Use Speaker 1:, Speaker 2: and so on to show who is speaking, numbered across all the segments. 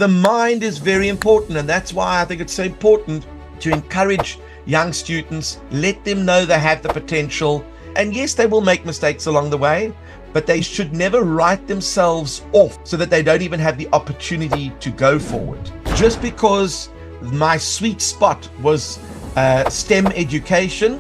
Speaker 1: The mind is very important, and that's why I think it's so important to encourage young students, let them know they have the potential. And yes, they will make mistakes along the way, but they should never write themselves off so that they don't even have the opportunity to go forward. Just because my sweet spot was STEM education,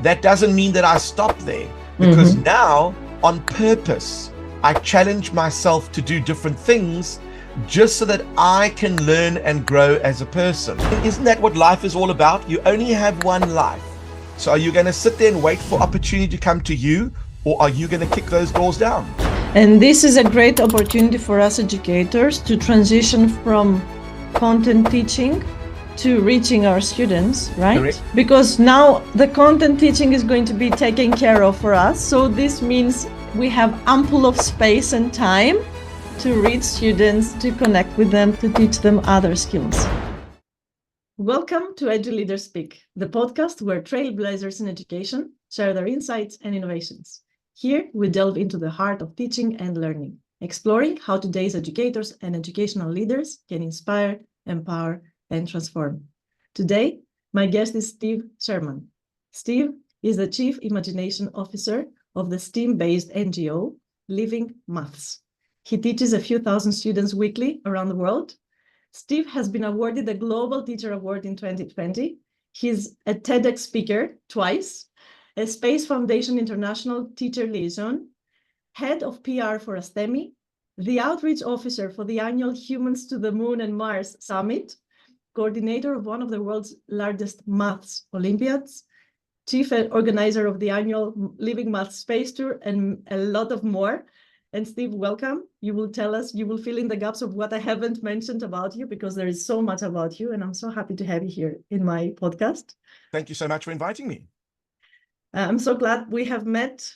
Speaker 1: that doesn't mean that I stop there, because now, on purpose, I challenge myself to do different things just so that I can learn and grow as a person. Isn't that what life is all about? You only have one life. So are you going to sit there and wait for opportunity to come to you, or are you going to kick those doors down?
Speaker 2: And this is a great opportunity for us educators to transition from content teaching to reaching our students, right?
Speaker 1: Correct.
Speaker 2: Because now the content teaching is going to be taken care of for us. So this means we have ample of space and time to reach students, to connect with them, to teach them other skills. Welcome to Edu Leaders Speak, the podcast where trailblazers in education share their insights and innovations. Here, we delve into the heart of teaching and learning, exploring how today's educators and educational leaders can inspire, empower, and transform. Today, my guest is Steve Sherman. Steve is the Chief Imagination Officer of the STEAM-based NGO, Living Maths. He teaches a few thousand students weekly around the world. Steve has been awarded the Global Teacher Award in 2020. He's a TEDx speaker twice, a Space Foundation International Teacher Liaison, head of PR for ASTEMI, the outreach officer for the annual Humans to the Moon and Mars Summit, coordinator of one of the world's largest maths Olympiads, chief organizer of the annual Living Maths Space Tour, and a lot of more. And Steve, welcome. You will tell us, you will fill in the gaps of what I haven't mentioned about you, because there is so much about you, and I'm so happy to have you here in my podcast.
Speaker 1: Thank you so much for inviting me.
Speaker 2: I'm so glad we have met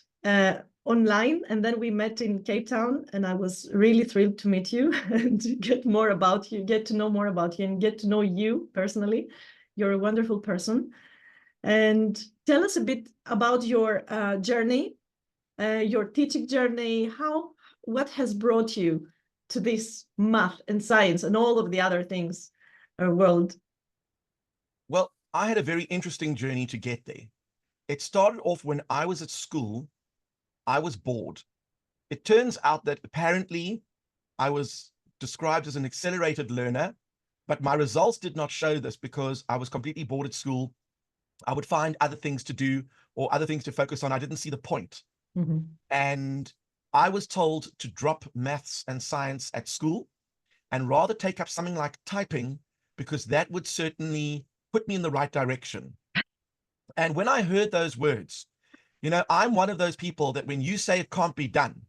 Speaker 2: online, and then we met in Cape Town, and I was really thrilled to meet you and to get more about you, get to know more about you, and get to know you personally. You're a wonderful person. And tell us a bit about your journey, your teaching journey. What has brought you to this math and science and all of the other things world?
Speaker 1: Well, I had a very interesting journey to get there. It started off when I was at school. I was bored. It turns out that apparently I was described as an accelerated learner, but my results did not show this because I was completely bored at school. I would find other things to do or other things to focus on. I didn't see the point. And I was told to drop maths and science at school and rather take up something like typing, because that would certainly put me in the right direction. And when I heard those words, I'm one of those people that when you say it can't be done,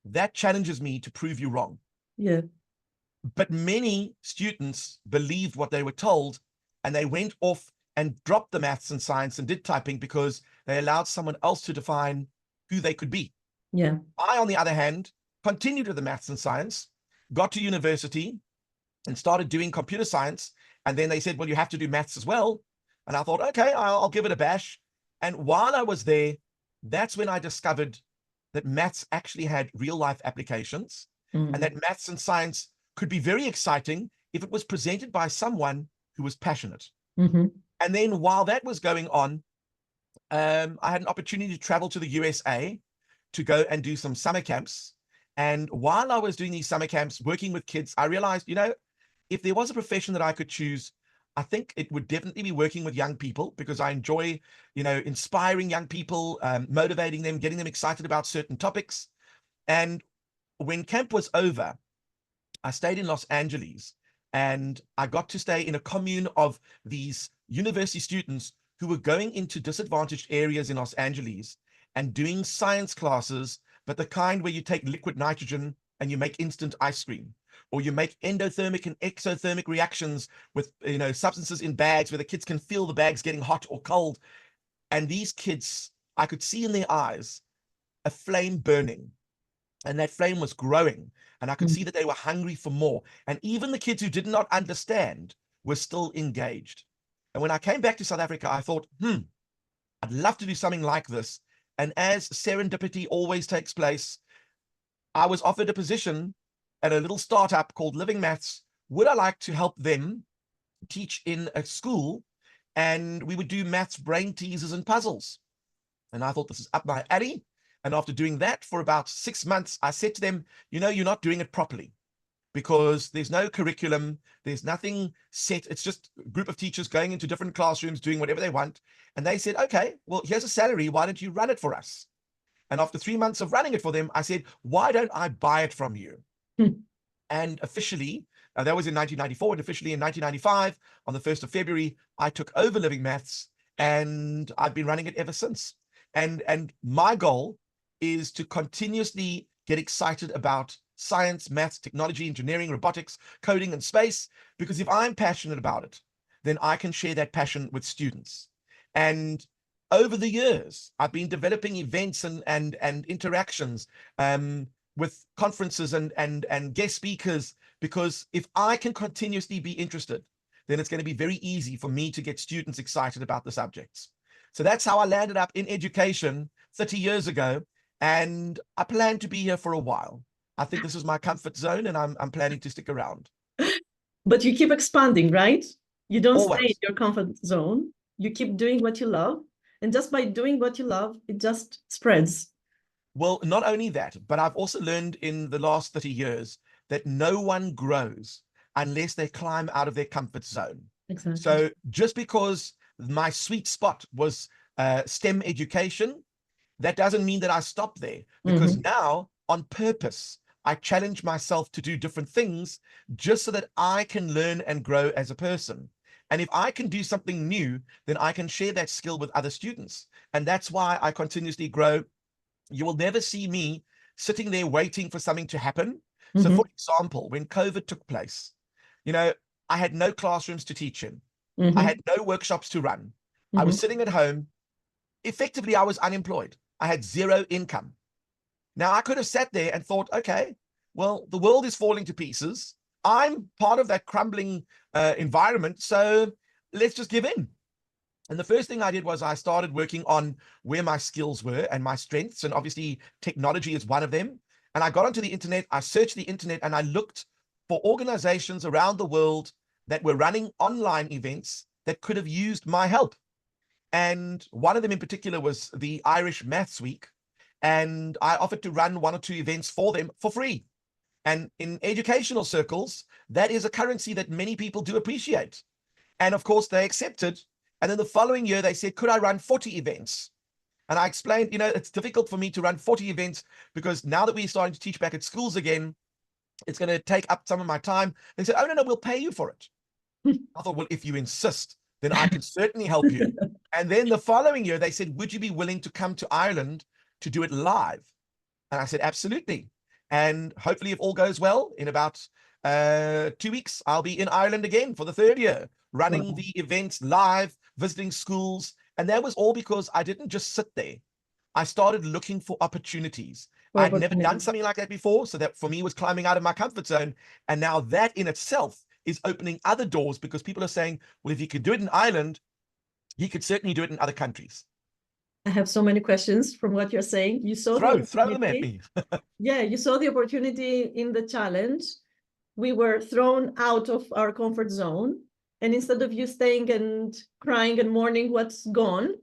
Speaker 1: that challenges me to prove you wrong.
Speaker 2: Yeah.
Speaker 1: But many students believed what they were told, and they went off and dropped the maths and science and did typing because they allowed someone else to define who they could be.
Speaker 2: Yeah.
Speaker 1: I, on the other hand, continued with the maths and science, got to university and started doing computer science. And then they said, well, you have to do maths as well. And I thought, okay, I'll give it a bash. And while I was there, that's when I discovered that maths actually had real life applications, and that maths and science could be very exciting if it was presented by someone who was passionate. And then while that was going on, I had an opportunity to travel to the USA to go and do some summer camps. And while I was doing these summer camps, working with kids, I realized, if there was a profession that I could choose, I think it would definitely be working with young people, because I enjoy, inspiring young people, motivating them, getting them excited about certain topics. And when camp was over, I stayed in Los Angeles, and I got to stay in a commune of these university students who were going into disadvantaged areas in Los Angeles and doing science classes, but the kind where you take liquid nitrogen and you make instant ice cream, or you make endothermic and exothermic reactions with substances in bags where the kids can feel the bags getting hot or cold. And these kids, I could see in their eyes a flame burning, and that flame was growing, and I could see that they were hungry for more. And even the kids who did not understand were still engaged. And when I came back to South Africa, I thought, I'd love to do something like this. And as serendipity always takes place, I was offered a position at a little startup called Living Maths, would I like to help them teach in a school? And we would do maths brain teasers and puzzles. And I thought, this is up my alley. And after doing that for about 6 months, I said to them, you're not doing it properly, because there's no curriculum, there's nothing set. It's just a group of teachers going into different classrooms, doing whatever they want. And they said, okay, well, here's a salary. Why don't you run it for us? And after 3 months of running it for them, I said, why don't I buy it from you? And officially, that was in 1994, and officially in 1995, on the 1st of February, I took over Living Maths, and I've been running it ever since. And my goal is to continuously get excited about science, maths, technology, engineering, robotics, coding, and space, because if I'm passionate about it, then I can share that passion with students. And over the years, I've been developing events and interactions with conferences and guest speakers, because if I can continuously be interested, then it's going to be very easy for me to get students excited about the subjects. So that's how I landed up in education 30 years ago, and I plan to be here for a while. I think this is my comfort zone, and I'm planning to stick around.
Speaker 2: But you keep expanding, right? You don't stay in
Speaker 1: Always.
Speaker 2: your comfort zone. You keep doing what you love. And just by doing what you love, it just spreads.
Speaker 1: Well, not only that, but I've also learned in the last 30 years that no one grows unless they climb out of their comfort zone.
Speaker 2: Exactly.
Speaker 1: So just because my sweet spot was STEM education, that doesn't mean that I stop there, because now, on purpose, I challenge myself to do different things just so that I can learn and grow as a person. And if I can do something new, then I can share that skill with other students. And that's why I continuously grow. You will never see me sitting there waiting for something to happen. So for example, when COVID took place, I had no classrooms to teach in. I had no workshops to run. I was sitting at home. Effectively, I was unemployed. I had zero income. Now, I could have sat there and thought, okay, well, the world is falling to pieces. I'm part of that crumbling environment, so let's just give in. And the first thing I did was I started working on where my skills were and my strengths, and obviously technology is one of them. And I got onto the internet, I searched the internet, and I looked for organizations around the world that were running online events that could have used my help. And one of them in particular was the Irish Maths Week. And I offered to run 1 or 2 events for them for free. And in educational circles, that is a currency that many people do appreciate. And of course, they accepted. And then the following year, they said, could I run 40 events? And I explained, it's difficult for me to run 40 events because now that we're starting to teach back at schools again, it's going to take up some of my time. They said, oh, no, we'll pay you for it. I thought, well, if you insist, then I can certainly help you. And then the following year, they said, would you be willing to come to Ireland to do it live? And I said, absolutely. And hopefully, if all goes well, in about 2 weeks, I'll be in Ireland again for the 3rd year, running the events live, visiting schools. And that was all because I didn't just sit there. I started looking for opportunities. I'd never done something like that before. So that for me was climbing out of my comfort zone. And now that in itself is opening other doors, because people are saying, well, if he could do it in Ireland, he could certainly do it in other countries.
Speaker 2: I have so many questions from what you're saying. You saw
Speaker 1: throw them at me.
Speaker 2: Yeah, you saw the opportunity in the challenge. We were thrown out of our comfort zone. And instead of you staying and crying and mourning what's gone,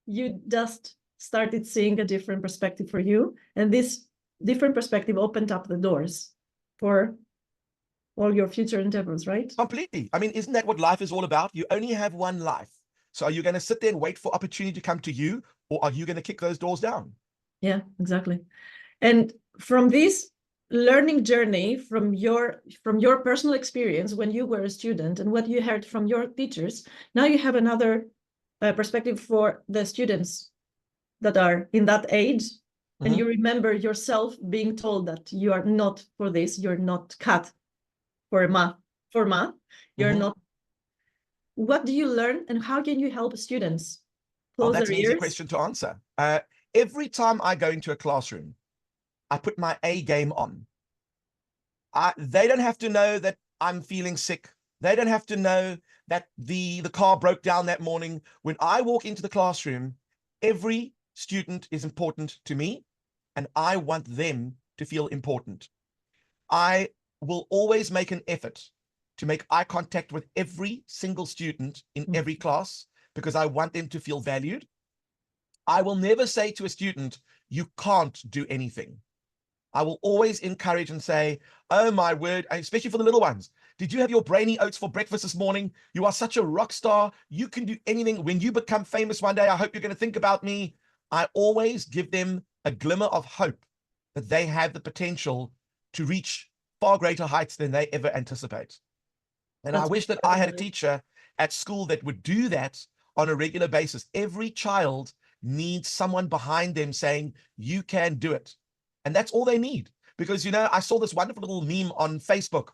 Speaker 2: you just started seeing a different perspective for you. And this different perspective opened up the doors for all your future endeavors, right?
Speaker 1: Completely. I mean, isn't that what life is all about? You only have one life. So are you going to sit there and wait for opportunity to come to you, or are you going to kick those doors down?
Speaker 2: Yeah, exactly. And from this learning journey, from your personal experience when you were a student and what you heard from your teachers, now you have another perspective for the students that are in that age. And you remember yourself being told that you are not for this, you're not cut for math, you're not. What do you learn, and how can you help students?
Speaker 1: That's an easy question to answer. Every time I go into a classroom, I put my A game on. They don't have to know that I'm feeling sick. They don't have to know that the car broke down that morning. When I walk into the classroom, every student is important to me, and I want them to feel important. I will always make an effort to make eye contact with every single student in every class because I want them to feel valued. I will never say to a student, you can't do anything. I will always encourage and say, oh my word, especially for the little ones. Did you have your brainy oats for breakfast this morning? You are such a rock star. You can do anything. When you become famous one day, I hope you're going to think about me. I always give them a glimmer of hope that they have the potential to reach far greater heights than they ever anticipate. And I wish that I had a teacher at school that would do that on a regular basis. Every child needs someone behind them saying, you can do it. And that's all they need. Because, you know, I saw this wonderful little meme on Facebook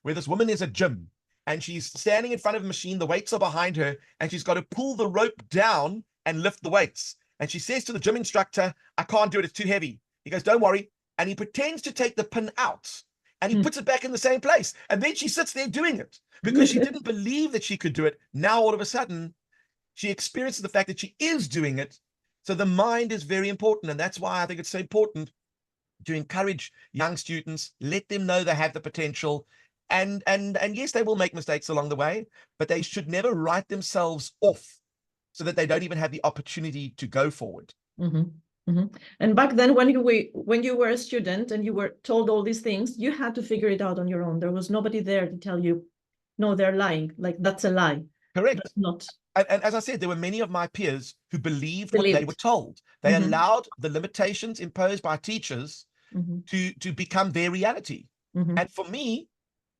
Speaker 1: where this woman is at gym and she's standing in front of a machine. The weights are behind her and she's got to pull the rope down and lift the weights. And she says to the gym instructor, I can't do it. It's too heavy. He goes, don't worry. And he pretends to take the pin out and he puts it back in the same place. And then she sits there doing it because she didn't believe that she could do it. Now, all of a sudden, she experiences the fact that she is doing it. So the mind is very important. And that's why I think it's so important to encourage young students, let them know they have the potential. And yes, they will make mistakes along the way, but they should never write themselves off so that they don't even have the opportunity to go forward.
Speaker 2: And back then, when you were a student and you were told all these things, you had to figure it out on your own. There was nobody there to tell you, no, they're lying. Like, that's a lie.
Speaker 1: Correct.
Speaker 2: That's not.
Speaker 1: And as I said, there were many of my peers who believed what they were told. They allowed the limitations imposed by teachers to become their reality. And for me,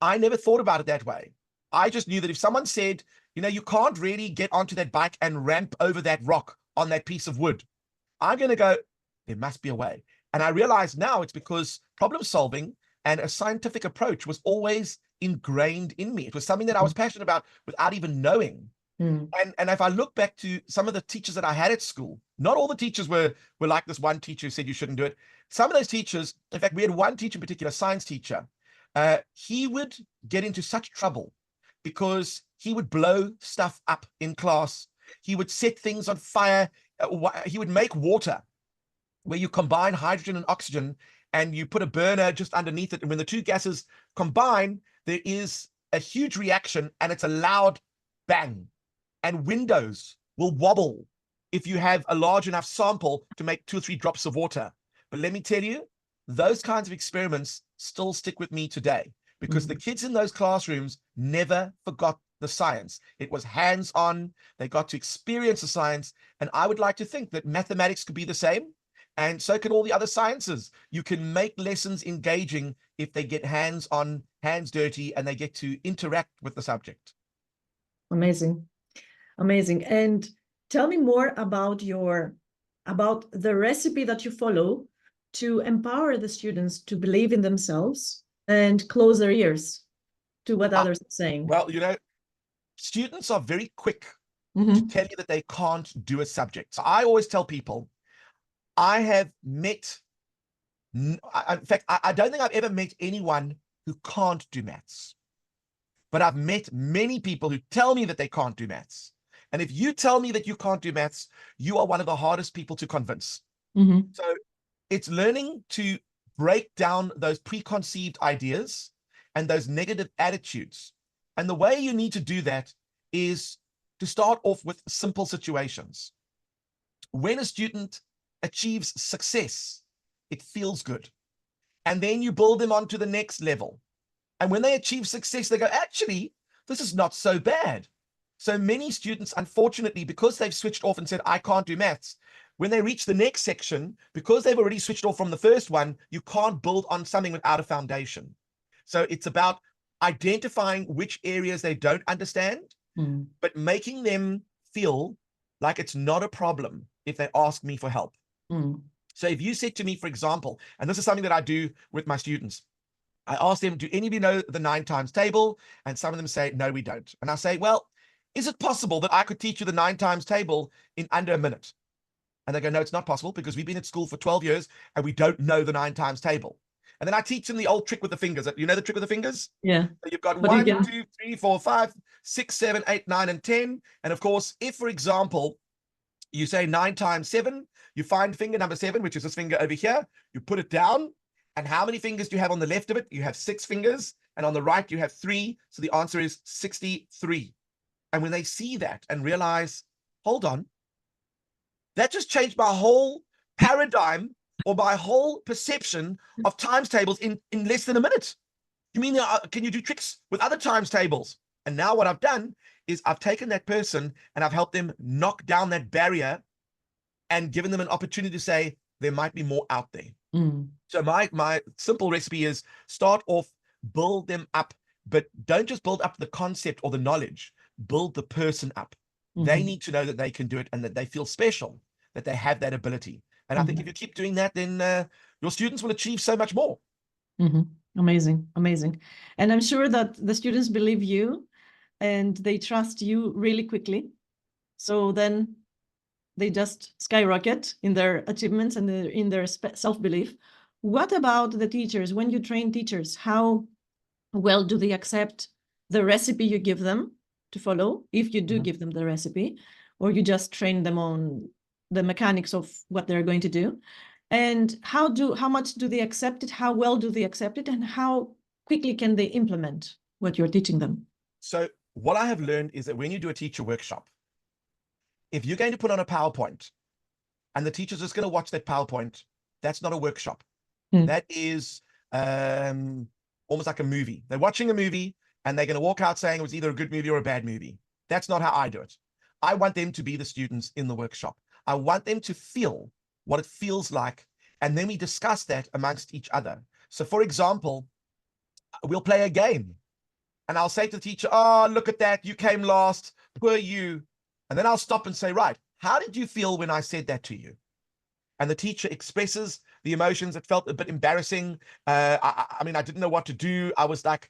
Speaker 1: I never thought about it that way. I just knew that if someone said, you know, you can't really get onto that bike and ramp over that rock on that piece of wood, I'm going to go, there must be a way. And I realize now it's because problem solving and a scientific approach was always ingrained in me. It was something that I was passionate about without even knowing. And if I look back to some of the teachers that I had at school, not all the teachers were like this one teacher who said you shouldn't do it. Some of those teachers, in fact, we had one teacher in particular, a science teacher. He would get into such trouble because he would blow stuff up in class. He would set things on fire. He would make water where you combine hydrogen and oxygen and you put a burner just underneath it. And when the two gases combine, there is a huge reaction and it's a loud bang. And windows will wobble if you have a large enough sample to make 2 or 3 drops of water. But let me tell you, those kinds of experiments still stick with me today because the kids in those classrooms never forgot the science. It was hands-on. They got to experience the science. And I would like to think that mathematics could be the same. And so can all the other sciences. You can make lessons engaging if they get hands-on, hands dirty, and they get to interact with the subject.
Speaker 2: Amazing. Amazing. And tell me more about the recipe that you follow to empower the students to believe in themselves and close their ears to what others are saying.
Speaker 1: Well, you know, students are very quick to tell you that they can't do a subject. So I always tell people, I have met, in fact, I don't think I've ever met anyone who can't do maths. But I've met many people who tell me that they can't do maths. And if you tell me that you can't do maths, you are one of the hardest people to convince. So it's learning to break down those preconceived ideas and those negative attitudes. And the way you need to do that is to start off with simple situations. When a student achieves success, it feels good. And then you build them onto the next level. And when they achieve success, they go, actually, this is not so bad. So many students, unfortunately, because they've switched off and said, I can't do maths, when they reach the next section, because they've already switched off from the first one, you can't build on something without a foundation. So it's about identifying which areas they don't understand, but making them feel like it's not a problem if they ask me for help. So if you said to me, for example, and this is something that I do with my students, I ask them, do any of you know the 9 times table? And some of them say, no, we don't. And I say, well, is it possible that I could teach you the 9 times table in under a minute? And they go, no, it's not possible because we've been at school for 12 years and we don't know the 9 times table. And then I teach them the old trick with the fingers. You know the trick with the fingers?
Speaker 2: Yeah.
Speaker 1: So you've got 1, 2, 3, 4, 5, 6, 7, 8, 9, and 10. And of course, if, for example, you say 9 times 7, you find finger number 7, which is this finger over here, you put it down, And how many fingers do you have on the left of it? You have 6 fingers, and on the right you have 3. So the answer is 63. And when they see that and realize, hold on, that just changed my whole paradigm or my whole perception of times tables in less than a minute. You mean, can you do tricks with other times tables? And now what I've done is I've taken that person and I've helped them knock down that barrier and given them an opportunity to say, there might be more out there. So my simple recipe is start off, build them up, but don't just build up the concept or the knowledge, build the person up. They need to know that they can do it and that they feel special, that they have that ability. And I think if you keep doing that, then your students will achieve so much more.
Speaker 2: Amazing, amazing. And I'm sure that the students believe you and they trust you really quickly. So then they just skyrocket in their achievements and in their self-belief. What about the teachers? When you train teachers, how well do they accept the recipe you give them to follow, if you do give them the recipe, or you just train them on the mechanics of what they're going to do? And how much do they accept it? How well do they accept it? And how quickly can they implement what you're teaching them?
Speaker 1: So what I have learned is that when you do a teacher workshop, if you're going to put on a PowerPoint and the teacher's just going to watch that PowerPoint, that's not a workshop. That is almost like a movie. They're watching a movie and they're going to walk out saying it was either a good movie or a bad movie. That's not how I do it. I want them to be the students in the workshop. I want them to feel what it feels like. And then we discuss that amongst each other. So for example, we'll play a game and I'll say to the teacher, oh, look at that. You came last. Poor you. And then I'll stop and say, right, how did you feel when I said that to you? And the teacher expresses the emotions. It felt a bit embarrassing. I mean, I didn't know what to do. I was like,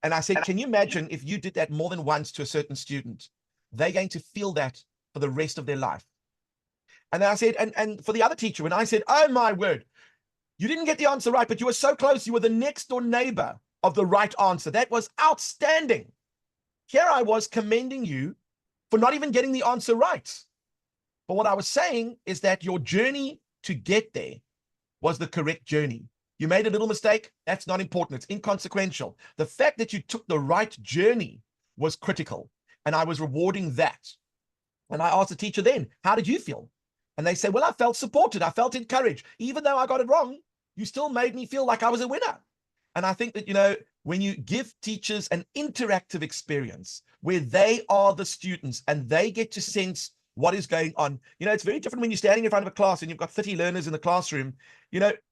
Speaker 1: and I said, can you imagine if you did that more than once to a certain student? They're going to feel that for the rest of their life. And then I said, and for the other teacher, when I said, oh my word, you didn't get the answer right, but you were so close. You were the next door neighbor of the right answer. That was outstanding. Here I was commending you for not even getting the answer right. But what I was saying is that your journey to get there was the correct journey. You made a little mistake. That's not important. It's inconsequential. The fact that you took the right journey was critical. And I was rewarding that. And I asked the teacher then, how did you feel? And they said, well, I felt supported. I felt encouraged. Even though I got it wrong, you still made me feel like I was a winner. And I think that, when you give teachers an interactive experience where they are the students and they get to sense what is going on, it's very different when you're standing in front of a class and you've got 30 learners in the classroom.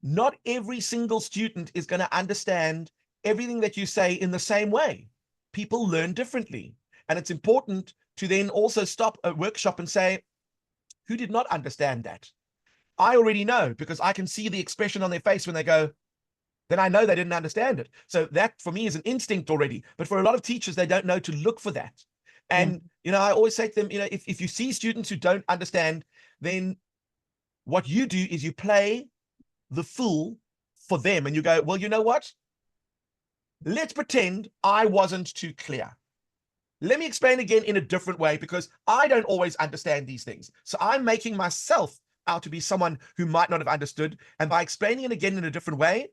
Speaker 1: Not every single student is going to understand everything that you say in the same way. People learn differently. And it's important to then also stop a workshop and say, who did not understand that? I already know because I can see the expression on their face when they go, then I know they didn't understand it. So that for me is an instinct already. But for a lot of teachers, they don't know to look for that. And, I always say to them, if you see students who don't understand, then what you do is you play the fool for them. And you go, well, you know what? Let's pretend I wasn't too clear. Let me explain again in a different way because I don't always understand these things. So I'm making myself out to be someone who might not have understood. And by explaining it again in a different way,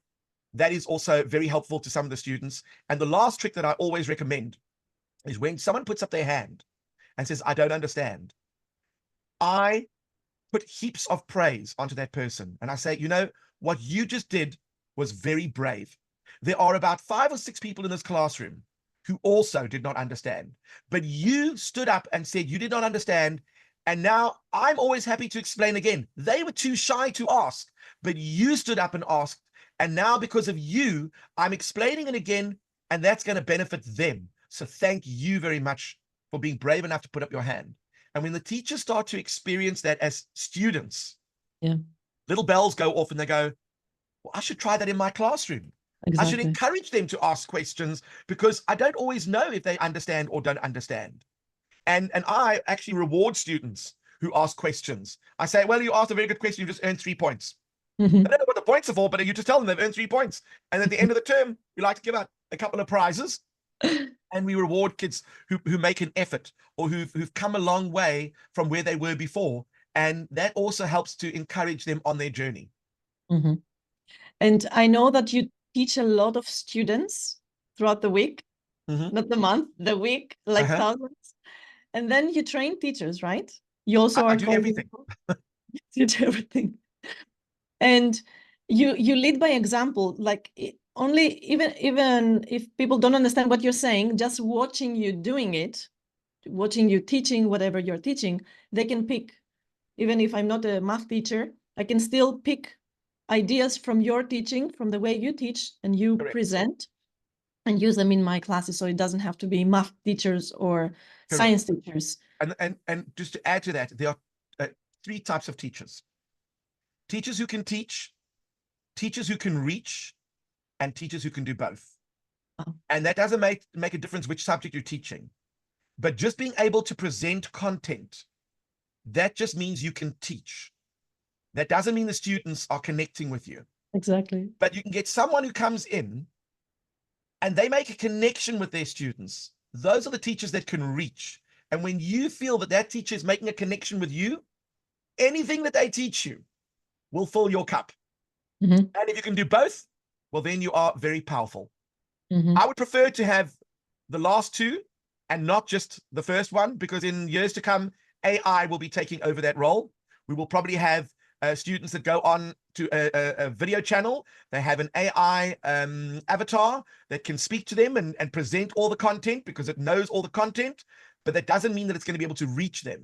Speaker 1: that is also very helpful to some of the students. And the last trick that I always recommend is when someone puts up their hand and says, I don't understand, I put heaps of praise onto that person. And I say, what you just did was very brave. There are about 5 or 6 people in this classroom who also did not understand, but you stood up and said you did not understand. And now I'm always happy to explain again. They were too shy to ask, but you stood up and asked. And now because of you, I'm explaining it again, and that's going to benefit them. So thank you very much for being brave enough to put up your hand. And when the teachers start to experience that as students, little bells go off and they go, well, I should try that in my classroom. Exactly. I should encourage them to ask questions because I don't always know if they understand or don't understand. And I actually reward students who ask questions. I say, well, you asked a very good question. You just earned 3 points. I don't know what the points are for, but you just tell them they've earned 3 points. And at the end of the term, we like to give out a couple of prizes. And we reward kids who make an effort or who've come a long way from where they were before. And that also helps to encourage them on their journey.
Speaker 2: And I know that you teach a lot of students throughout the week, not the month, the week, like thousands. And then you train teachers, right? You also
Speaker 1: I
Speaker 2: are
Speaker 1: do
Speaker 2: called
Speaker 1: everything.
Speaker 2: you do everything. And you lead by example, like only even if people don't understand what you're saying, just watching you doing it, watching you teaching whatever you're teaching, they can pick. Even if I'm not a math teacher, I can still pick ideas from your teaching, from the way you teach and you
Speaker 1: Correct.
Speaker 2: present, and use them in my classes. So it doesn't have to be math teachers or
Speaker 1: Correct.
Speaker 2: science teachers.
Speaker 1: And just to add to that, there are 3 types of teachers: teachers who can teach, teachers who can reach, and teachers who can do both.
Speaker 2: Oh.
Speaker 1: And that doesn't make a difference which subject you're teaching, but just being able to present content, that just means you can teach. That doesn't mean the students are connecting with you.
Speaker 2: Exactly.
Speaker 1: But you can get someone who comes in and they make a connection with their students. Those are the teachers that can reach. And when you feel that that teacher is making a connection with you, anything that they teach you will fill your cup.
Speaker 2: Mm-hmm.
Speaker 1: And if you can do both, well, then you are very powerful.
Speaker 2: Mm-hmm.
Speaker 1: I would prefer to have the last 2 and not just the first one, because in years to come, AI will be taking over that role. We will probably have students that go on to a video channel. They have an AI avatar that can speak to them and present all the content because it knows all the content, but that doesn't mean that it's going to be able to reach them.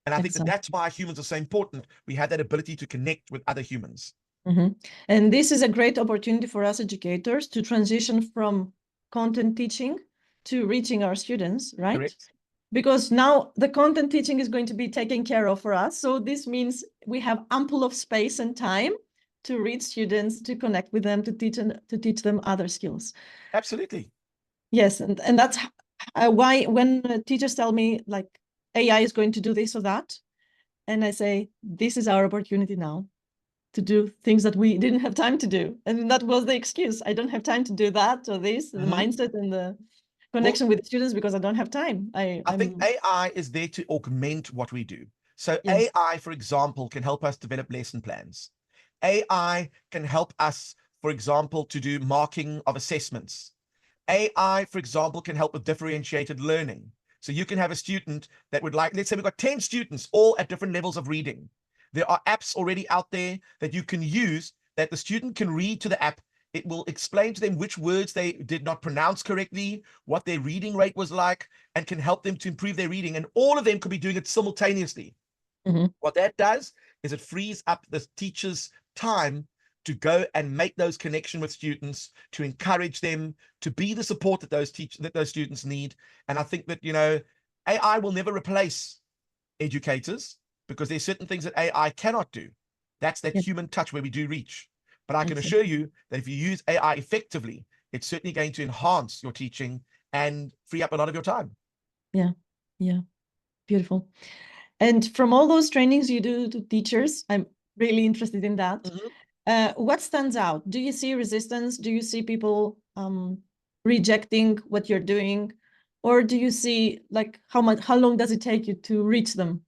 Speaker 1: And I think that that's why humans are so important. We have that ability to connect with other humans.
Speaker 2: Mm-hmm. And this is a great opportunity for us educators to transition from content teaching to reaching our students, right?
Speaker 1: Correct.
Speaker 2: Because now the content teaching is going to be taken care of for us. So this means we have ample of space and time to reach students, to connect with them, to teach them other skills.
Speaker 1: Absolutely.
Speaker 2: Yes, and that's why when teachers tell me like AI is going to do this or that, and I say, this is our opportunity now to do things that we didn't have time to do. And that was the excuse. I don't have time to do that or this, the mindset and the connection with students because I don't have time. I
Speaker 1: think AI is there to augment what we do. So
Speaker 2: yes.
Speaker 1: AI, for example, can help us develop lesson plans. AI can help us, for example, to do marking of assessments. AI, for example, can help with differentiated learning. So you can have a student that would like, let's say we've got 10 students, all at different levels of reading. There are apps already out there that you can use that the student can read to the app. It will explain to them which words they did not pronounce correctly, what their reading rate was like, and can help them to improve their reading. And all of them could be doing it simultaneously.
Speaker 2: Mm-hmm.
Speaker 1: What that does is it frees up the teacher's time to go and make those connections with students, to encourage them, to be the support that those students need. And I think that, AI will never replace educators because there's certain things that AI cannot do. That's that human touch where we do reach. But I can assure you that if you use AI effectively, it's certainly going to enhance your teaching and free up a lot of your time.
Speaker 2: Yeah. Yeah. Beautiful. And from all those trainings you do to teachers, I'm really interested in that. Mm-hmm. What stands out? Do you see resistance? Do you see people rejecting what you're doing? Or do you see like how long does it take you to reach them?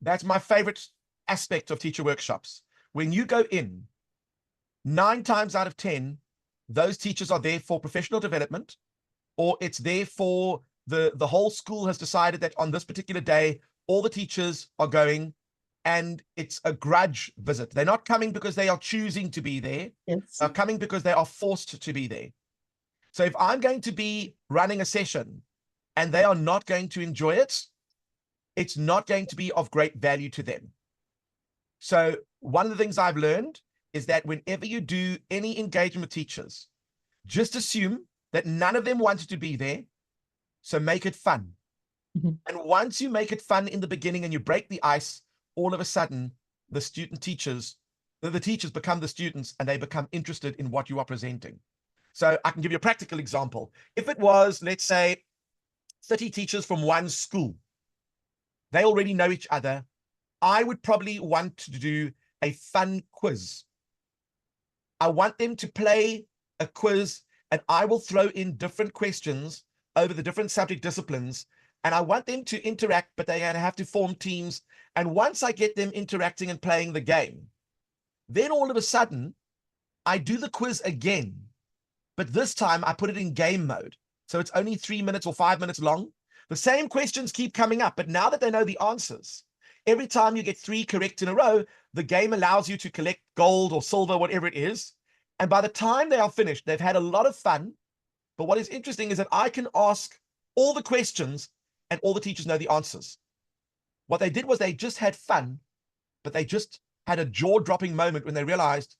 Speaker 1: That's my favorite aspect of teacher workshops. When you go in, 9 times out of 10, those teachers are there for professional development, or it's there for the whole school has decided that on this particular day, all the teachers are going, and it's a grudge visit. They're not coming because they are choosing to be there.
Speaker 2: Yes.
Speaker 1: They're coming because they are forced to be there. So if I'm going to be running a session and they are not going to enjoy it, it's not going to be of great value to them. So one of the things I've learned is that whenever you do any engagement with teachers, just assume that none of them wanted to be there. So make it fun. Mm-hmm. And once you make it fun in the beginning and you break the ice, all of a sudden the teachers become the students and they become interested in what you are presenting. So I can give you a practical example. If it was, let's say, 30 teachers from one school, they already know each other, I would probably want to do a fun quiz. I want them to play a quiz and I will throw in different questions over the different subject disciplines. And I want them to interact, but they're going to have to form teams. And once I get them interacting and playing the game, then all of a sudden, I do the quiz again, but this time I put it in game mode. So it's only 3 minutes or 5 minutes long. The same questions keep coming up, but now that they know the answers, every time you get 3 correct in a row, the game allows you to collect gold or silver, whatever it is. And by the time they are finished, they've had a lot of fun. But what is interesting is that I can ask all the questions and all the teachers know the answers. What they did was they just had fun, but they just had a jaw-dropping moment when they realized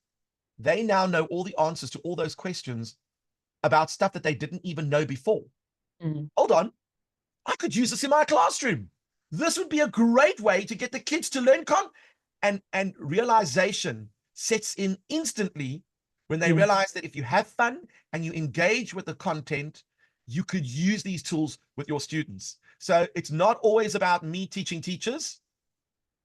Speaker 1: they now know all the answers to all those questions about stuff that they didn't even know before. Hold on, I could use this in my classroom. This would be a great way to get the kids to learn and realization sets in instantly when they realize that if you have fun and you engage with the content, you could use these tools with your students. So it's not always about me teaching teachers.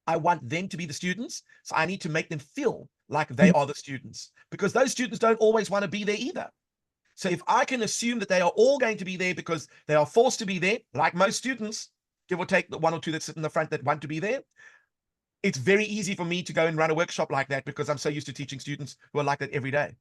Speaker 1: I want them to be the students. So I need to make them feel like they are the students, because those students don't always want to be there either. So if I can assume that they are all going to be there because they are forced to be there, like most students, give or take the 1 or 2 that sit in the front that want to be there, it's very easy for me to go and run a workshop like that because I'm so used to teaching students who are like that every day.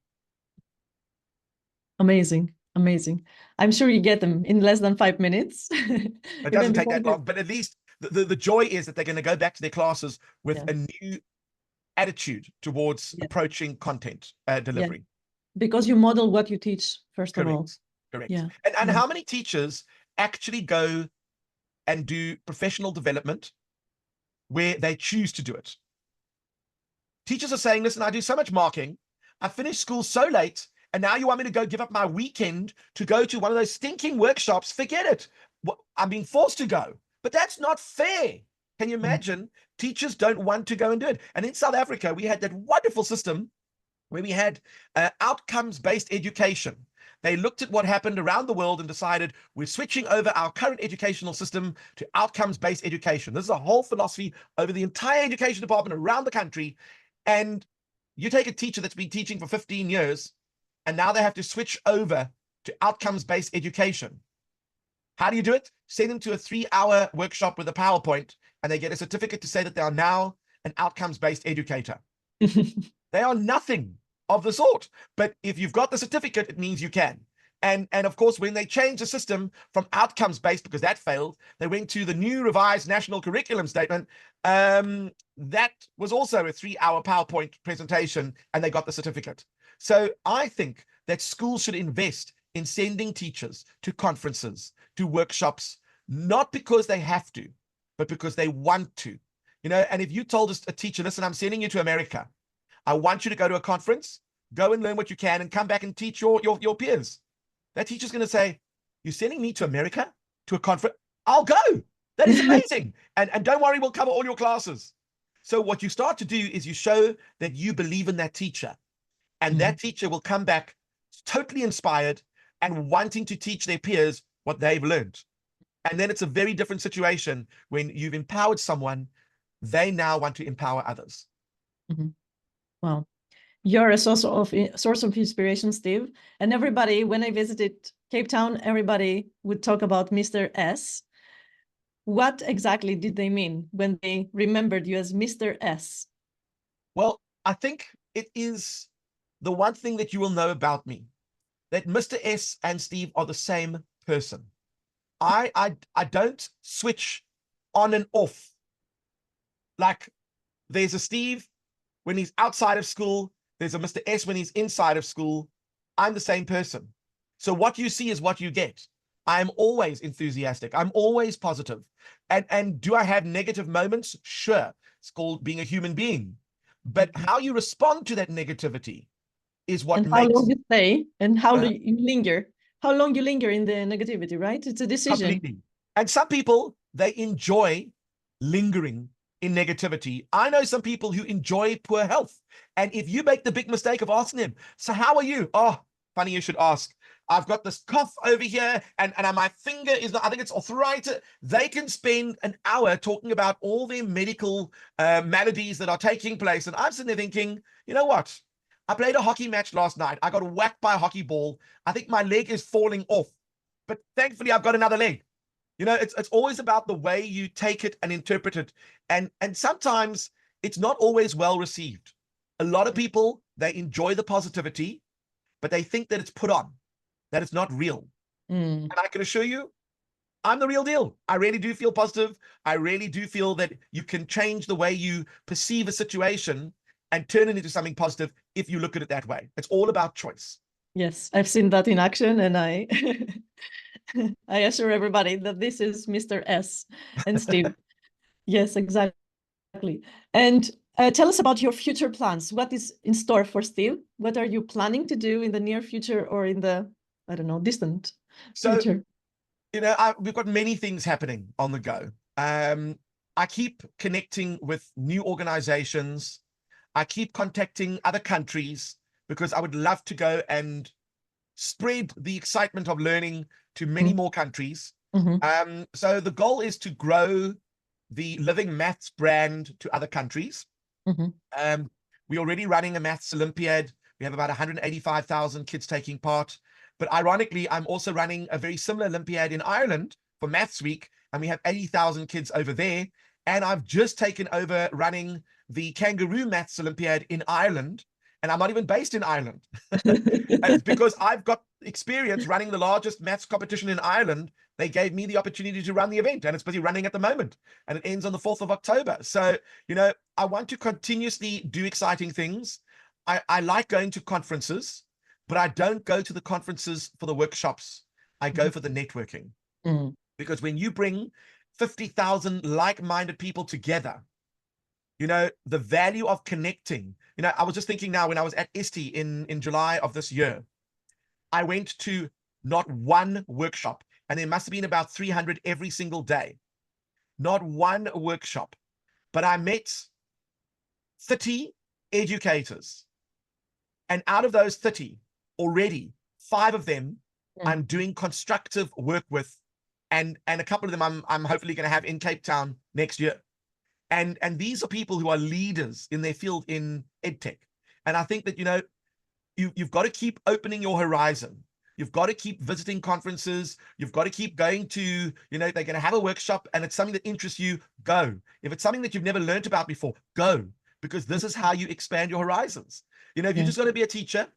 Speaker 2: Amazing. Amazing. I'm sure you get them in less than 5 minutes.
Speaker 1: It doesn't take that long, but at least the joy is that they're going to go back to their classes with a new attitude towards approaching content delivery.
Speaker 2: Because you model what you teach, first
Speaker 1: Correct.
Speaker 2: of all.
Speaker 1: Correct.
Speaker 2: Yeah.
Speaker 1: And how many teachers actually go and do professional development where they choose to do it? Teachers are saying, listen, I do so much marking. I finished school so late, and now you want me to go give up my weekend to go to one of those stinking workshops? Forget it. I'm being forced to go. But that's not fair. Can you imagine? Teachers don't want to go and do it. And in South Africa, we had that wonderful system where we had outcomes-based education. They looked at what happened around the world and decided we're switching over our current educational system to outcomes-based education. This is a whole philosophy over the entire education department around the country. And you take a teacher that's been teaching for 15 years, and now they have to switch over to outcomes-based education. How do you do it? Send them to a 3-hour workshop with a PowerPoint, and they get a certificate to say that they are now an outcomes-based educator. They are nothing of the sort. But if you've got the certificate, it means you can. And of course, when they changed the system from outcomes-based, because that failed, they went to the new revised national curriculum statement. That was also a 3-hour PowerPoint presentation, and they got the certificate. So I think that schools should invest in sending teachers to conferences, to workshops, not because they have to, but because they want to. You know, and if you told a teacher, listen, I'm sending you to America. I want you to go to a conference, go and learn what you can, and come back and teach your peers. That teacher's going to say, you're sending me to America to a conference? I'll go. That is amazing. And don't worry, we'll cover all your classes. So what you start to do is you show that you believe in that teacher. And that teacher will come back totally inspired and wanting to teach their peers what they've learned. And then it's a very different situation when you've empowered someone, they now want to empower others.
Speaker 2: Wow. You're a source of inspiration, Steve. And everybody, when I visited Cape Town, everybody would talk about Mr. S. What exactly did they mean when they remembered you as Mr. S?
Speaker 1: Well, I think it is the one thing that you will know about me, that Mr. S and Steve are the same person. I don't switch on and off. Like there's a Steve when he's outside of school, there's a Mr. S when he's inside of school. I'm the same person. So what you see is what you get. I'm always enthusiastic. I'm always positive. And do I have negative moments? Sure. It's called being a human being. But how you respond to that negativity is what
Speaker 2: and
Speaker 1: makes...
Speaker 2: how long you stay and how you linger. How long you linger in the negativity, right? It's a decision.
Speaker 1: Completely. And some people, they enjoy lingering in negativity. I know some people who enjoy poor health. And if you make the big mistake of asking them, so how are you? Oh, funny you should ask. I've got this cough over here and my finger is not, I think it's arthritis. They can spend an hour talking about all their medical maladies that are taking place. And I'm sitting there thinking, you know what? I played a hockey match last night. I got whacked by a hockey ball. I think my leg is falling off, but thankfully I've got another leg. You know, it's always about the way you take it and interpret it. And sometimes it's not always well received. A A lot of people, they enjoy the positivity, but they think that it's put on, that it's not real. And I can assure you, I'm the real deal. I really do feel positive. I really do feel that you can change the way you perceive a situation and turn it into something positive if you look at it that way. It's all about choice.
Speaker 2: Yes, I've seen that in action, and I I assure everybody that this is Mr. S and Steve. Yes, exactly. And tell us about your future plans. What is in store for Steve? What are you planning to do in the near future or in the, I don't know, distant future?
Speaker 1: We've got many things happening on the go. I keep connecting with new organizations. I keep contacting other countries because I would love to go and spread the excitement of learning to many more countries. So the goal is to grow the Living Maths brand to other countries. We're already running a Maths Olympiad. We have about 185,000 kids taking part. But ironically, I'm also running a very similar Olympiad in Ireland for Maths Week, and we have 80,000 kids over there. And I've just taken over running the Kangaroo Maths Olympiad in Ireland, and I'm not even based in Ireland. It's because I've got experience running the largest maths competition in Ireland. They gave me the opportunity to run the event, and it's busy running at the moment, and it ends on the 4th of October. So, I want to continuously do exciting things. I like going to conferences, but I don't go to the conferences for the workshops. I go for the networking. Because when you bring 50,000 like-minded people together, the value of connecting. I was just thinking now, when I was at ISTE in July of this year, I went to not one workshop, and there must have been about 300 every single day. Not one workshop, but I met 30 educators. And out of those 30, already 5 of them I'm doing constructive work with, and a couple of them I'm hopefully going to have in Cape Town next year. And these are people who are leaders in their field in EdTech. And I think that, you've got to keep opening your horizon. You've got to keep visiting conferences. You've got to keep going to, they're going to have a workshop and it's something that interests you, go. If it's something that you've never learned about before, go, because this is how you expand your horizons. If you're just going to be a teacher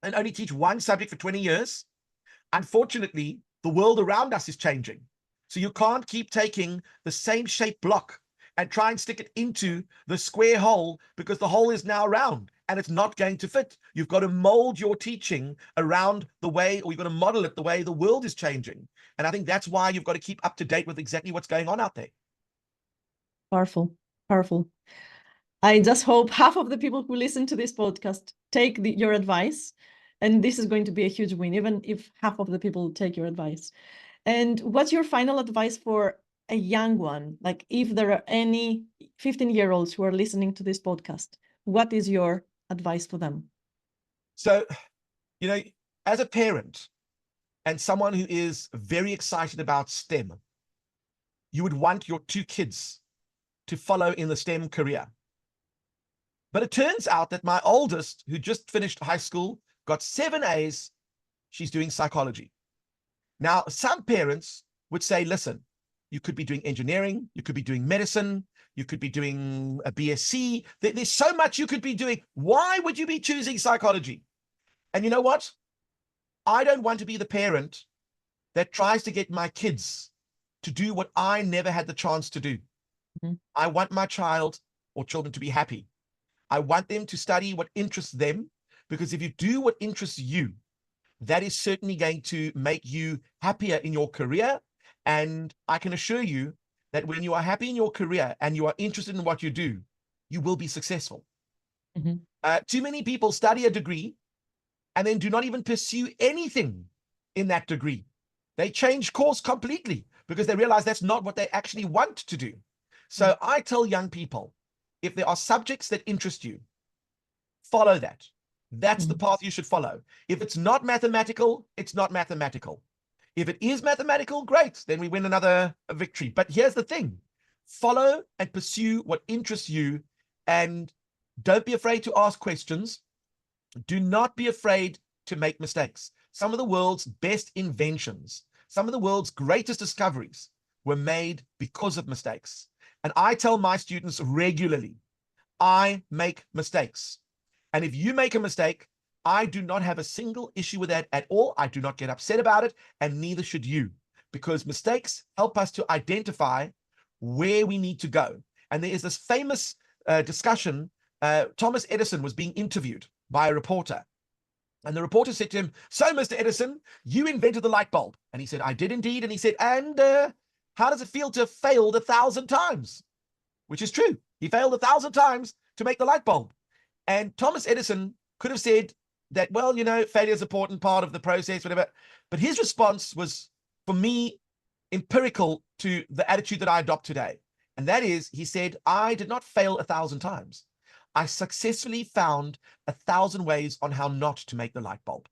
Speaker 1: and only teach one subject for 20 years, unfortunately, the world around us is changing. So you can't keep taking the same shaped block and try and stick it into the square hole, because the hole is now round and it's not going to fit. You've got to mold your teaching around the way, or you've got to model it the way the world is changing. And I think that's why you've got to keep up to date with exactly what's going on out there.
Speaker 2: Powerful, powerful. I just hope half of the people who listen to this podcast take your advice, and this is going to be a huge win, even if half of the people take your advice. And what's your final advice for a young one? Like, if there are any 15-year-olds who are listening to this podcast, what is your advice for them?
Speaker 1: So, as a parent and someone who is very excited about STEM, you would want your 2 kids to follow in the STEM career. But it turns out that my oldest, who just finished high school, got 7 A's, she's doing psychology. Now, some parents would say, listen, you could be doing engineering, you could be doing medicine, you could be doing a BSc. There's so much you could be doing. Why would you be choosing psychology? And you know what? I don't want to be the parent that tries to get my kids to do what I never had the chance to do. I want my child or children to be happy. I want them to study what interests them, because if you do what interests you, that is certainly going to make you happier in your career. And I can assure you that when you are happy in your career and you are interested in what you do, you will be successful. Too many people study a degree and then do not even pursue anything in that degree. They change course completely because they realize that's not what they actually want to do. So I tell young people, if there are subjects that interest you, follow that. That's the path you should follow. If it's not mathematical, it's not mathematical. If it is mathematical, great, then we win another victory. But here's the thing: follow and pursue what interests you, and don't be afraid to ask questions. Do not be afraid to make mistakes. Some of the world's best inventions, some of the world's greatest discoveries were made because of mistakes. And I tell my students regularly, I make mistakes. And if you make a mistake, I do not have a single issue with that at all. I do not get upset about it, and neither should you, because mistakes help us to identify where we need to go. And there is this famous discussion. Thomas Edison was being interviewed by a reporter. And the reporter said to him, "So, Mr. Edison, you invented the light bulb." And he said, "I did indeed." And he said, "And how does it feel to have failed 1,000 times?" Which is true. He failed 1,000 times to make the light bulb. And Thomas Edison could have said that, well, failure is an important part of the process, whatever. But his response was, for me, empirical to the attitude that I adopt today. And that is, he said, "I did not fail 1,000 times. I successfully found 1,000 ways on how not to make the light bulb."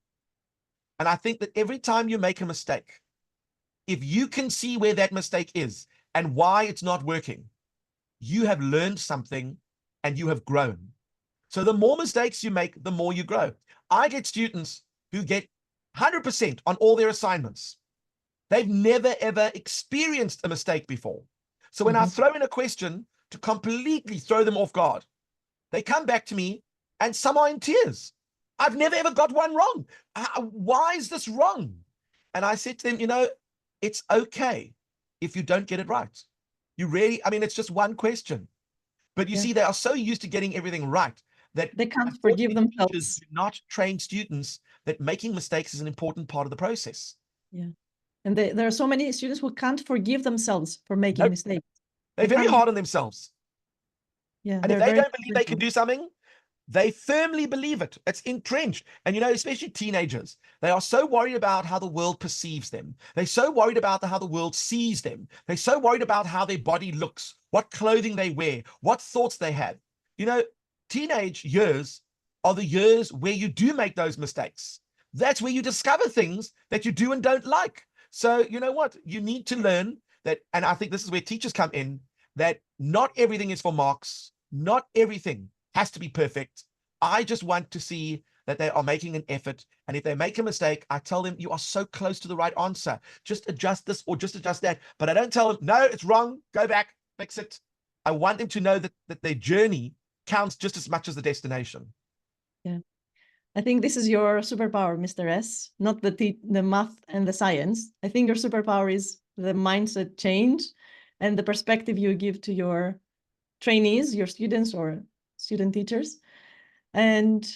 Speaker 1: And I think that every time you make a mistake, if you can see where that mistake is and why it's not working, you have learned something and you have grown. So the more mistakes you make, the more you grow. I get students who get 100% on all their assignments. They've never, ever experienced a mistake before. So when I throw in a question to completely throw them off guard, they come back to me and some are in tears. "I've never, ever got one wrong. Why is this wrong?" And I said to them, it's okay if you don't get it right. You really, it's just one question. But you see, they are so used to getting everything right that
Speaker 2: they can't forgive themselves.
Speaker 1: Teachers do not train students that making mistakes is an important part of the process.
Speaker 2: Yeah. And there are so many students who can't forgive themselves for making mistakes.
Speaker 1: They're very hard on themselves.
Speaker 2: Yeah.
Speaker 1: And if they don't believe they can do something, they firmly believe it. It's entrenched. And, especially teenagers, they are so worried about how the world perceives them. They're so worried about how the world sees them. They're so worried about how their body looks, what clothing they wear, what thoughts they have. Teenage years are the years where you do make those mistakes. That's where you discover things that you do and don't like. So you know what? You need to learn that, and I think this is where teachers come in, that not everything is for marks. Not everything has to be perfect. I just want to see that they are making an effort. And if they make a mistake, I tell them, "You are so close to the right answer. Just adjust this or just adjust that." But I don't tell them, "No, it's wrong. Go back, fix it." I want them to know that their journey counts just as much as the destination.
Speaker 2: Yeah. I think this is your superpower, Mr. S, not the math and the science. I think your superpower is the mindset change and the perspective you give to your trainees, your students or student teachers. And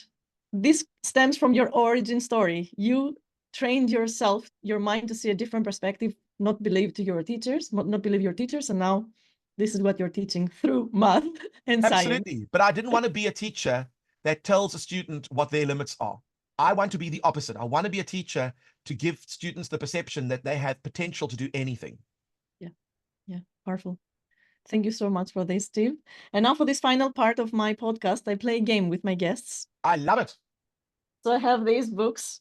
Speaker 2: this stems from your origin story. You trained yourself, your mind, to see a different perspective, not believe your teachers, and now this is what you're teaching through math and science.
Speaker 1: Absolutely. But I didn't want to be a teacher that tells a student what their limits are. I want to be the opposite. I want to be a teacher to give students the perception that they have potential to do anything.
Speaker 2: Yeah, powerful. Thank you so much for this, Steve. And now for this final part of my podcast, I play a game with my guests.
Speaker 1: I love it.
Speaker 2: So I have these books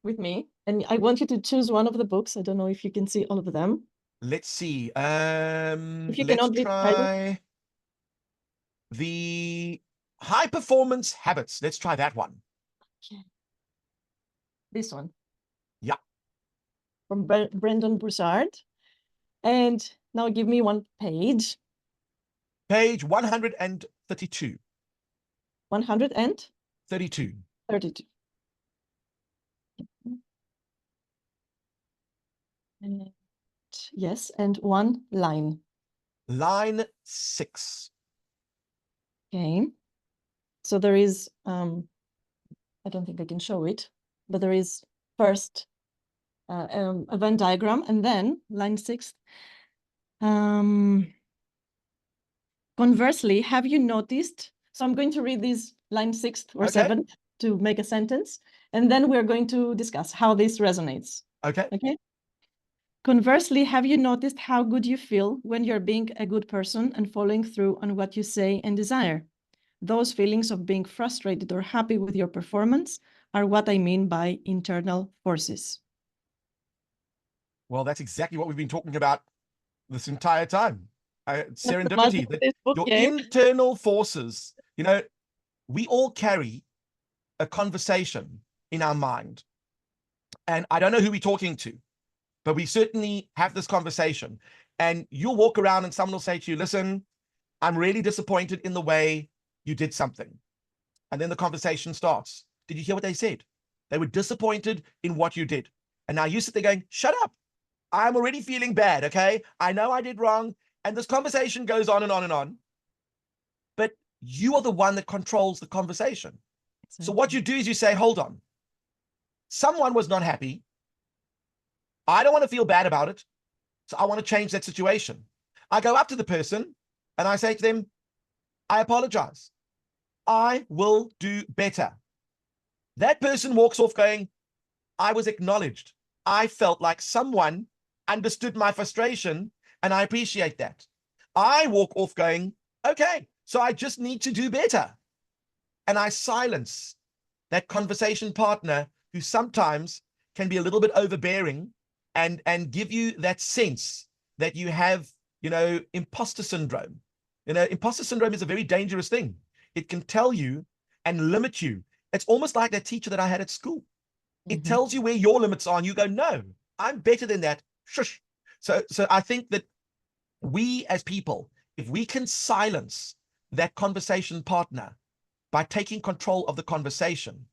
Speaker 2: with me, and I want you to choose one of the books. I don't know if you can see all of them.
Speaker 1: Let's see.
Speaker 2: If you
Speaker 1: Let's
Speaker 2: cannot
Speaker 1: try the High Performance Habits. Let's try that one.
Speaker 2: Okay. This one.
Speaker 1: Yeah.
Speaker 2: From Brendan Broussard. And now give me one page.
Speaker 1: Page 132.
Speaker 2: 132.
Speaker 1: 32.
Speaker 2: And yes, and one line.
Speaker 1: Line 6.
Speaker 2: Okay. So there is, I don't think I can show it, but there is first a Venn diagram, and then line 6. Conversely, have you noticed? So I'm going to read these line 6 or 7th to make a sentence, and then we're going to discuss how this resonates.
Speaker 1: Okay.
Speaker 2: Okay. Conversely, have you noticed how good you feel when you're being a good person and following through on what you say and desire? Those feelings of being frustrated or happy with your performance are what I mean by internal forces.
Speaker 1: Well, that's exactly what we've been talking about this entire time. Serendipity, your internal forces. We all carry a conversation in our mind. And I don't know who we're talking to, but we certainly have this conversation. And you'll walk around and someone will say to you, "Listen, I'm really disappointed in the way you did something." And then the conversation starts. Did you hear what they said? They were disappointed in what you did. And now you sit there going, shut up. I'm already feeling bad, okay? I know I did wrong. And this conversation goes on and on and on. But you are the one that controls the conversation.
Speaker 2: Exactly.
Speaker 1: So what you do is you say, hold on. Someone was not happy. I don't want to feel bad about it. So I want to change that situation. I go up to the person and I say to them, I apologize. I will do better. That person walks off going, I was acknowledged. I felt like someone understood my frustration, and I appreciate that. I walk off going, okay, so I just need to do better. And I silence that conversation partner who sometimes can be a little bit overbearing and give you that sense that you have, imposter syndrome. Imposter syndrome is a very dangerous thing. It can tell you and limit you. It's almost like that teacher that I had at school. It tells you where your limits are, and you go, no, I'm better than that. Shush. So I think that we as people, if we can silence that conversation partner by taking control of the conversation,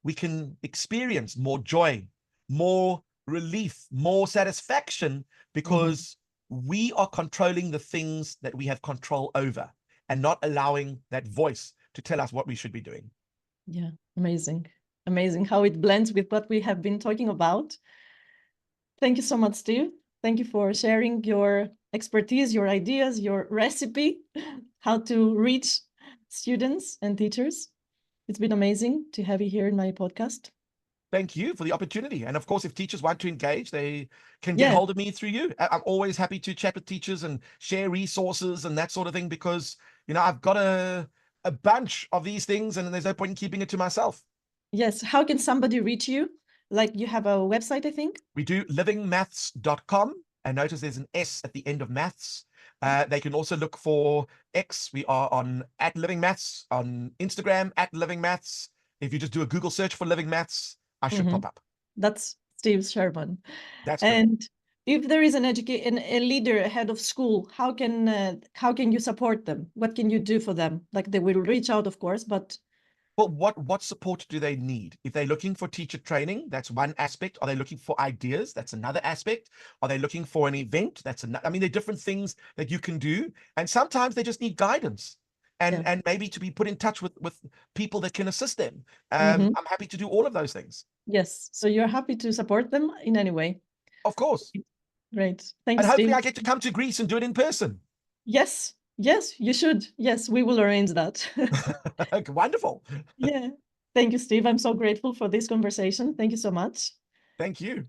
Speaker 1: we can experience more joy, more relief, more satisfaction, because we are controlling the things that we have control over and not allowing that voice to tell us what we should be doing.
Speaker 2: Yeah, amazing. Amazing how it blends with what we have been talking about. Thank you so much, Steve. Thank you for sharing your expertise, your ideas, your recipe, how to reach students and teachers. It's been amazing to have you here in my podcast.
Speaker 1: Thank you for the opportunity. And of course, if teachers want to engage, they can get hold of me through you. I'm always happy to chat with teachers and share resources and that sort of thing, because, I've got a bunch of these things and there's no point in keeping it to myself.
Speaker 2: Yes. How can somebody reach you? Like, you have a website, I think?
Speaker 1: We do livingmaths.com, and notice there's an S at the end of maths. They can also look for X. We are on @livingmaths, on Instagram @livingmaths. If you just do a Google search for Living Maths, I should pop up.
Speaker 2: That's Steve Sherman.
Speaker 1: That's
Speaker 2: and good. If there is a leader ahead of school, how can you support them? What can you do for them? Like, they will reach out, of course, but
Speaker 1: well, what support do they need? If they're looking for teacher training, that's one aspect. Are they looking for ideas? That's another aspect. Are they looking for an event? That's another. I mean, there are different things that you can do, and sometimes they just need guidance and maybe to be put in touch with people that can assist them. I'm happy to do all of those things.
Speaker 2: Yes. So you're happy to support them in any way?
Speaker 1: Of course.
Speaker 2: Great. Thanks,
Speaker 1: and hopefully
Speaker 2: Steve.
Speaker 1: I get to come to Greece and do it in person.
Speaker 2: Yes, you should. Yes, we will arrange that.
Speaker 1: Wonderful.
Speaker 2: Yeah. Thank you, Steve. I'm so grateful for this conversation. Thank you so much.
Speaker 1: Thank you.